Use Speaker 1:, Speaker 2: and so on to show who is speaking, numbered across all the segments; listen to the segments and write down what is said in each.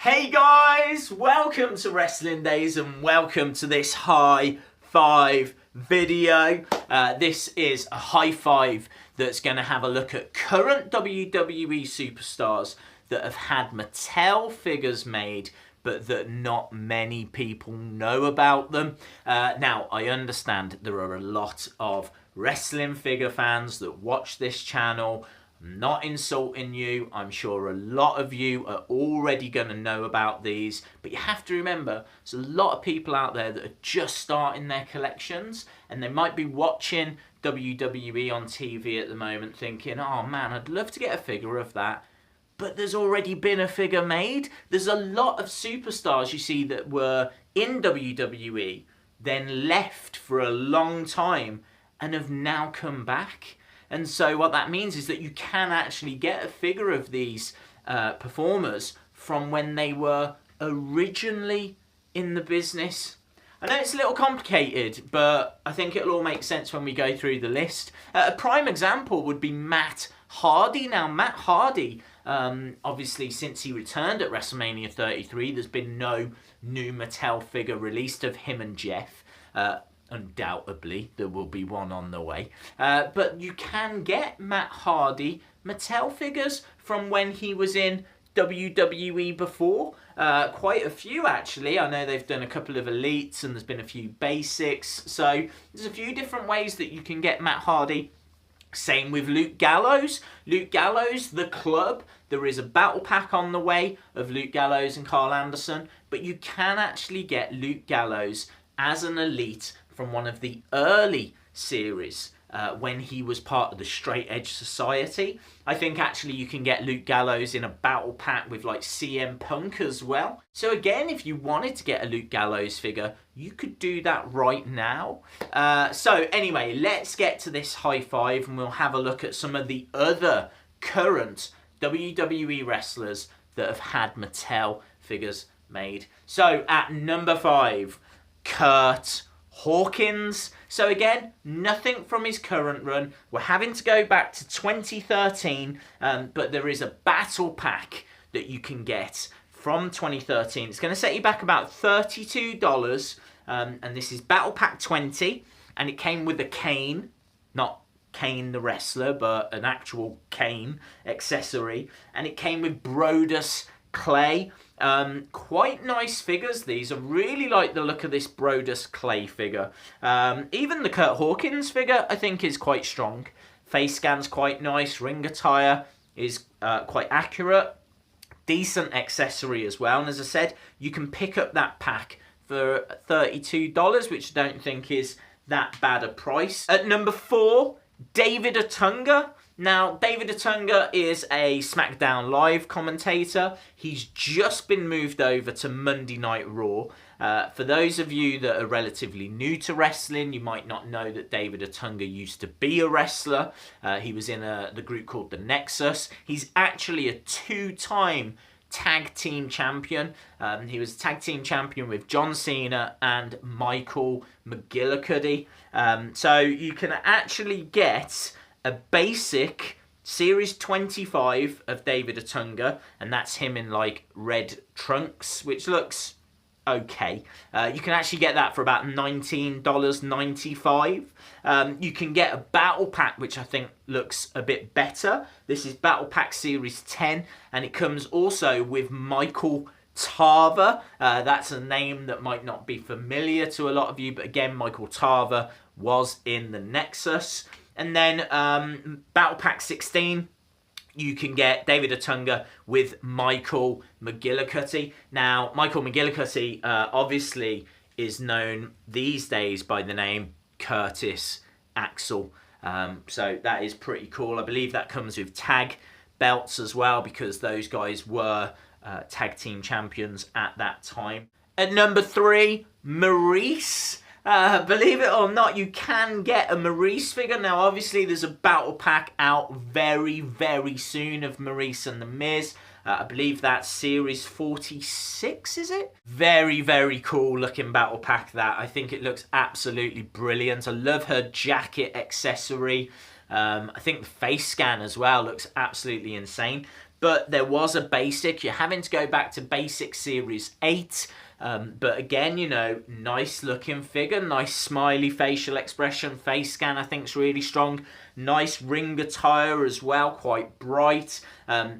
Speaker 1: Hey guys, welcome to Wrestling Days and welcome to this high five video. This is a high five that's going to have a look at current WWE superstars that have had Mattel figures made but that not many people know about them. Now, I understand there are a lot of wrestling figure fans that watch this channel. I'm not insulting you. I'm sure a lot of you are already going to know about these, but you have to remember there's a lot of people out there that are just starting their collections, and they might be watching WWE on TV at the moment thinking, oh man, I'd love to get a figure of that. But there's already been a figure made. There's a lot of superstars you see that were in WWE, then left for a long time and have now come back. And so what that means is that you can actually get a figure of these performers from when they were originally in the business. I know it's a little complicated, but I think it'll all make sense when we go through the list. A prime example would be Matt Hardy. Now, Matt Hardy, obviously since he returned at WrestleMania 33, there's been no new Mattel figure released of him and Jeff. Undoubtedly, there will be one on the way. But you can get Matt Hardy Mattel figures from when he was in WWE before. Quite a few, actually. I know they've done a couple of elites and there's been a few basics. So there's a few different ways that you can get Matt Hardy. Same with Luke Gallows. Luke Gallows, the club. There is a battle pack on the way of Luke Gallows and Carl Anderson. But you can actually get Luke Gallows as an elite from one of the early series when he was part of the Straight Edge Society. I think actually you can get Luke Gallows in a battle pack with like CM Punk as well. So again, if you wanted to get a Luke Gallows figure, you could do that right now. So anyway, let's get to this high five and we'll have a look at some of the other current WWE wrestlers that have had Mattel figures made. So at number 5, Curt Hawkins. So again, nothing from his current run. We're having to go back to 2013, but there is a battle pack that you can get from 2013. It's going to set you back about $32, and this is Battle Pack 20, and it came with a cane, not Kane the wrestler, but an actual cane accessory, and it came with Brodus Clay. Quite nice figures these. I really like the look of this Brodus Clay figure. Even the Curt Hawkins figure I think is quite strong. Face scan's quite nice. Ring attire is quite accurate. Decent accessory as well. And as I said, you can pick up that pack for $32, which I don't think is that bad a price. At number 4, David Otunga. Now, David Otunga is a SmackDown Live commentator. He's just been moved over to Monday Night Raw. For those of you that are relatively new to wrestling, you might not know that David Otunga used to be a wrestler. He was in the group called The Nexus. He's actually a 2-time tag team champion. He was tag team champion with John Cena and Michael McGillicuddy. So you can actually get a basic Series 25 of David Otunga, and that's him in like red trunks, which looks okay. You can actually get that for about $19.95. You can get a battle pack, which I think looks a bit better. This is Battle Pack Series 10, and it comes also with Michael Tarver. That's a name that might not be familiar to a lot of you, but again, Michael Tarver was in the Nexus. And then Battle Pack 16, you can get David Otunga with Michael McGillicuddy. Now, Michael McGillicuddy obviously is known these days by the name Curtis Axel. So that is pretty cool. I believe that comes with tag belts as well, because those guys were tag team champions at that time. At number 3, Maurice. Believe it or not, you can get a Maurice figure. Now, obviously, there's a battle pack out very, very soon of Maurice and The Miz. I believe that's Series 46, is it? Very, very cool looking battle pack, that. I think it looks absolutely brilliant. I love her jacket accessory. I think the face scan as well looks absolutely insane. but there was a basic. You're having to go back to basic series 8. But again, you know, nice looking figure, nice smiley facial expression, face scan I think is really strong. Nice ring attire as well, quite bright.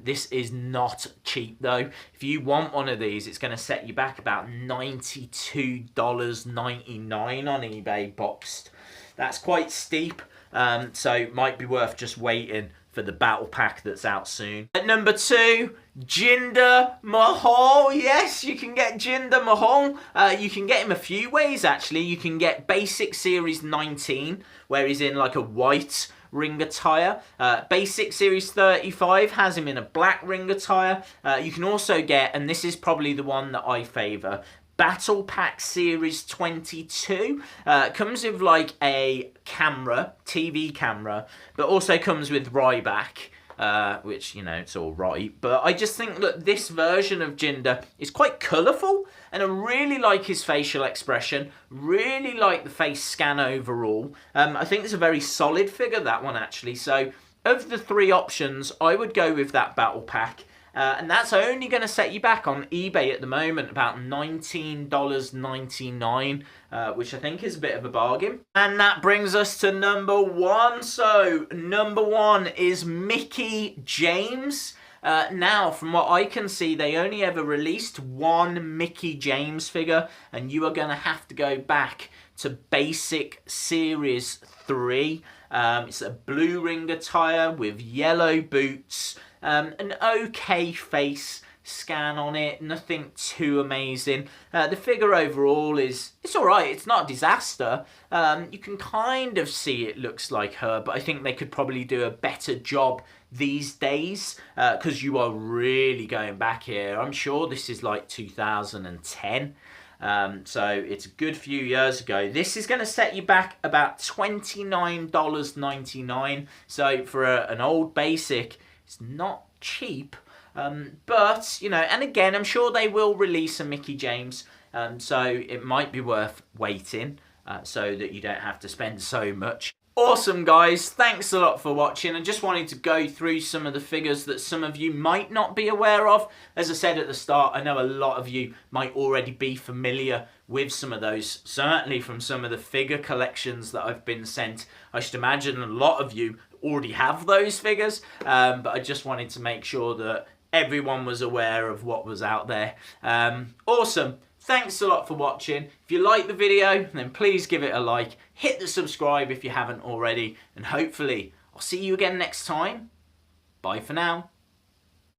Speaker 1: This is not cheap though. If you want one of these, it's going to set you back about $92.99 on eBay boxed. That's quite steep, so it might be worth just waiting for the battle pack that's out soon. At number 2, Jinder Mahal. Yes, you can get Jinder Mahal. You can get him a few ways actually. You can get Basic Series 19, where he's in like a white ring attire. Basic Series 35 has him in a black ring attire. You can also get, and this is probably the one that I favour, Battle Pack Series 22. Comes with like a camera, TV camera, but also comes with Ryback, which, you know, it's all right. But I just think that this version of Jinder is quite colourful, and I really like his facial expression, really like the face scan overall. I think it's a very solid figure, that one actually. So of the 3 options, I would go with that Battle Pack. And that's only going to set you back on eBay at the moment about $19.99, which I think is a bit of a bargain. And that brings us to number 1. So number 1 is Mickie James. Now, from what I can see, they only ever released 1 Mickie James figure, and you are going to have to go back to Basic Series 3. It's a blue ring attire with yellow boots. An okay face scan on it, nothing too amazing. The figure overall it's alright, it's not a disaster. You can kind of see it looks like her, but I think they could probably do a better job these days, because you are really going back here. I'm sure this is like 2010. So it's a good few years ago. This is going to set you back about $29.99. So for an old basic, it's not cheap, but, you know, and again, I'm sure they will release a Mickie James, so it might be worth waiting, so that you don't have to spend so much. Awesome, guys. Thanks a lot for watching. I just wanted to go through some of the figures that some of you might not be aware of. As I said at the start, I know a lot of you might already be familiar with some of those, certainly from some of the figure collections that I've been sent. I should imagine a lot of you already have those figures, but I just wanted to make sure that everyone was aware of what was out there. Awesome. Thanks a lot for watching. If you like the video, then please give it a like. Hit the subscribe if you haven't already. And hopefully, I'll see you again next time. Bye for now.